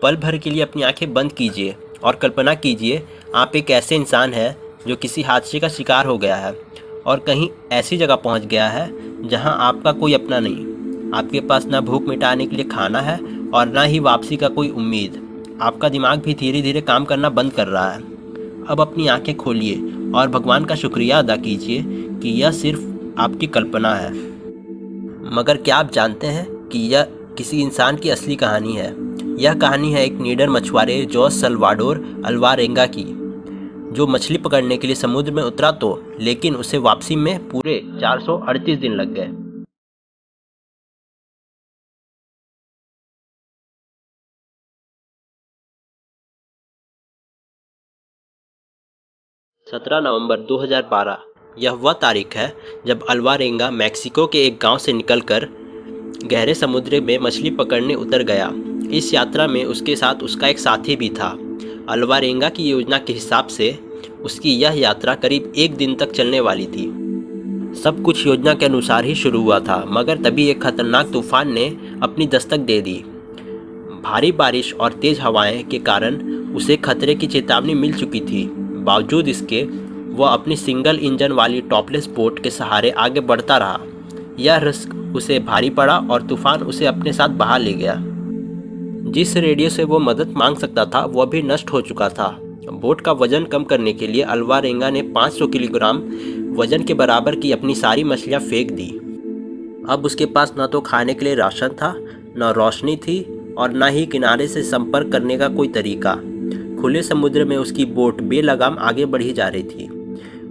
पल भर के लिए अपनी आंखें बंद कीजिए और कल्पना कीजिए आप एक ऐसे इंसान हैं जो किसी हादसे का शिकार हो गया है और कहीं ऐसी जगह पहुंच गया है जहां आपका कोई अपना नहीं। आपके पास ना भूख मिटाने के लिए खाना है और ना ही वापसी का कोई उम्मीद। आपका दिमाग भी धीरे धीरे काम करना बंद कर रहा है। अब अपनी आंखें खोलिए और भगवान का शुक्रिया अदा कीजिए कि यह सिर्फ आपकी कल्पना है। मगर क्या आप जानते हैं कि यह किसी इंसान की असली कहानी है? यह कहानी है एक निडर मछुआरे जोस सल्वाडोर अल्वारेंगा की, जो मछली पकड़ने के लिए समुद्र में उतरा तो लेकिन उसे वापसी में पूरे 438 दिन लग गए। 17 नवंबर 2012 यह वह तारीख है जब अल्वारेंगा मैक्सिको के एक गांव से निकलकर गहरे समुद्र में मछली पकड़ने उतर गया। इस यात्रा में उसके साथ उसका एक साथी भी था। अल्वारेंगा की योजना के हिसाब से उसकी यह यात्रा करीब एक दिन तक चलने वाली थी। सब कुछ योजना के अनुसार ही शुरू हुआ था, मगर तभी एक खतरनाक तूफान ने अपनी दस्तक दे दी। भारी बारिश और तेज हवाएं के कारण उसे खतरे की चेतावनी मिल चुकी थी। बावजूद इसके वह अपनी सिंगल इंजन वाली टॉपलेस बोट के सहारे आगे बढ़ता रहा। यह रिस्क उसे भारी पड़ा और तूफान उसे अपने साथ बहा ले गया। जिस रेडियो से वो मदद मांग सकता था वह भी नष्ट हो चुका था। बोट का वजन कम करने के लिए अल्वारेंगा ने 500 किलोग्राम वजन के बराबर की अपनी सारी मछलियां फेंक दी। अब उसके पास न तो खाने के लिए राशन था, न रोशनी थी और न ही किनारे से संपर्क करने का कोई तरीका। खुले समुद्र में उसकी बोट बेलगाम आगे बढ़ी जा रही थी।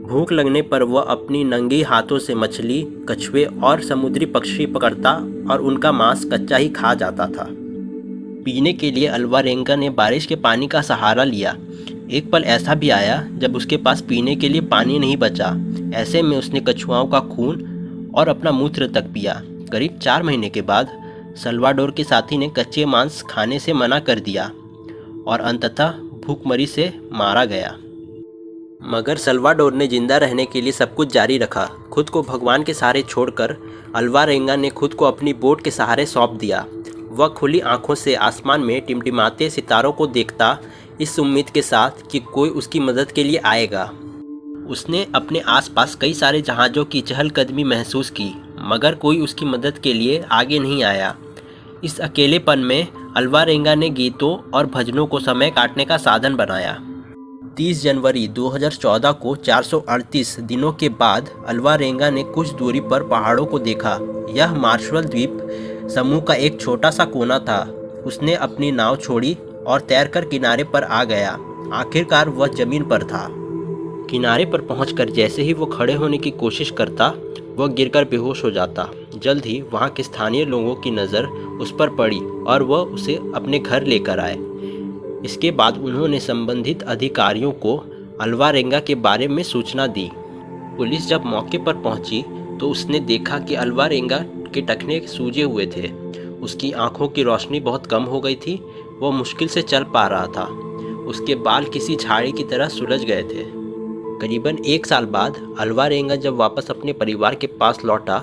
भूख लगने पर वह अपनी नंगी हाथों से मछली, कछुए और समुद्री पक्षी पकड़ता और उनका मांस कच्चा ही खा जाता था। पीने के लिए अल्वारेंगा ने बारिश के पानी का सहारा लिया। एक पल ऐसा भी आया जब उसके पास पीने के लिए पानी नहीं बचा। ऐसे में उसने कछुआओं का खून और अपना मूत्र तक पिया। करीब 4 महीने के बाद सल्वाडोर के साथी ने कच्चे मांस खाने से मना कर दिया और अंततः भूखमरी से मारा गया। मगर सल्वाडोर ने जिंदा रहने के लिए सब कुछ जारी रखा। खुद को भगवान के सहारे छोड़कर अल्वारेंगा ने खुद को अपनी बोट के सहारे सौंप दिया। वह खुली आंखों से आसमान में टिमटिमाते सितारों को देखता, इस उम्मीद के साथ कि कोई उसकी मदद के लिए आएगा। उसने अपने आसपास कई सारे जहाज़ों की चहलकदमी महसूस की, मगर कोई उसकी मदद के लिए आगे नहीं आया। इस अकेलेपन में अल्वारेंगा ने गीतों और भजनों को समय काटने का साधन बनाया। 30 जनवरी 2014 को 438 दिनों के बाद अल्वारेंगा ने कुछ दूरी पर पहाड़ों को देखा। यह मार्शल द्वीप समूह का एक छोटा सा कोना था। उसने अपनी नाव छोड़ी और तैरकर किनारे पर आ गया। आखिरकार वह जमीन पर था। किनारे पर पहुंचकर जैसे ही वो खड़े होने की कोशिश करता, वह गिरकर बेहोश हो जाता। जल्द ही वहां के स्थानीय लोगों की नज़र उस पर पड़ी और वह उसे अपने घर लेकर आए। इसके बाद उन्होंने संबंधित अधिकारियों को अल्वारेंगा के बारे में सूचना दी। पुलिस जब मौके पर पहुंची तो उसने देखा कि अल्वारेंगा के टखने सूजे हुए थे। उसकी आंखों की रोशनी बहुत कम हो गई थी। वह मुश्किल से चल पा रहा था। उसके बाल किसी झाड़ी की तरह सुलझ गए थे। करीबन 1 साल बाद अल्वारेंगा जब वापस अपने परिवार के पास लौटा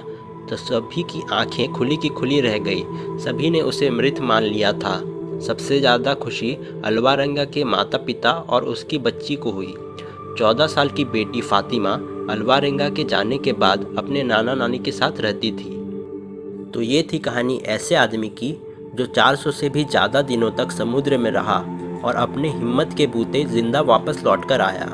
तो सभी की आंखें खुली की खुली रह गई। सभी ने उसे मृत मान लिया था। सबसे ज़्यादा खुशी अल्वारेंगा के माता पिता और उसकी बच्ची को हुई। 14 साल की बेटी फातिमा अल्वारेंगा के जाने के बाद अपने नाना नानी के साथ रहती थी। तो ये थी कहानी ऐसे आदमी की जो 400 से भी ज़्यादा दिनों तक समुद्र में रहा और अपने हिम्मत के बूते जिंदा वापस लौट कर आया।